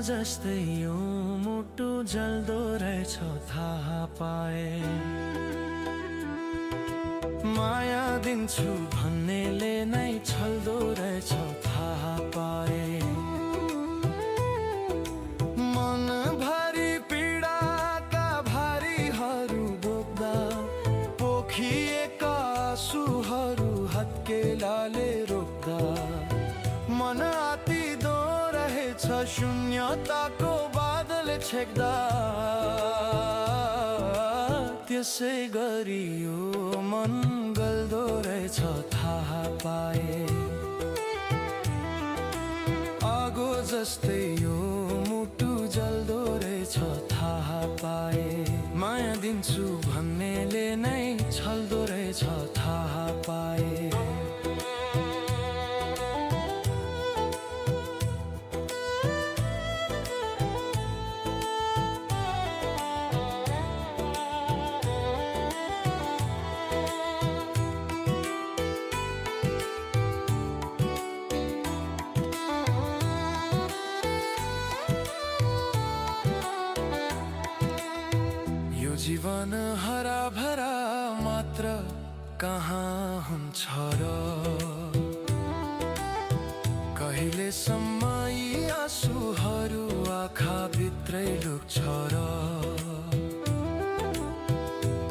जस्तै यो मुटु जल्दो रहेछ थाहा पाए। माया दिन्छु भन्नेले नै छल्दो रहेछ थाहा पाए। मनभरि पीडाका भारीहरू बोक्दा पोखिएका आँसुहरू हत्केलाले रोक्दा मन आतिदो रहेछ शून्यताको बादल छेक्दा। त्यसै गरी यो मन गल्दो रहेछ थाहा पाए। आगो जस्तै यो मुटु जल्दो रहेछ थाहा पाए। माया दिन्छु भन्नेले नै छल्दो रहेछ थाहा पाए। जीवन हरा भरा मात्र कहाँ हुन्छ र? कहिलेसम्म यी आँसुहरू आँखा भित्रै लुक्छ र?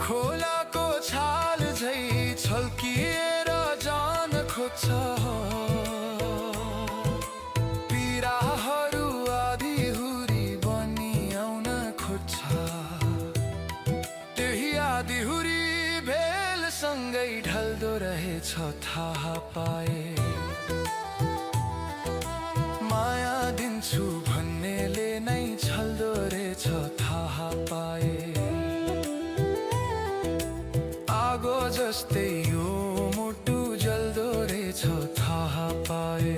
खोलाको छाल झै छल्किएर जान खोज्छ। पीडाहरू आधीहुरी बनी आउन खोज्छ। आधीहुरी भेलसँगै ढल्दो रहेछ थाहा पाए। माया दिन्छु भन्नेले नै छल्दो रहेछ थाहा पाए। आगो जस्तै यो मुटु जल्दो रहेछ थाहा पाए।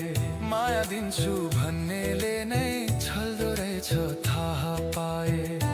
माया दिन्छु भन्नेले नै छल्दो रहेछ थाहा पाए।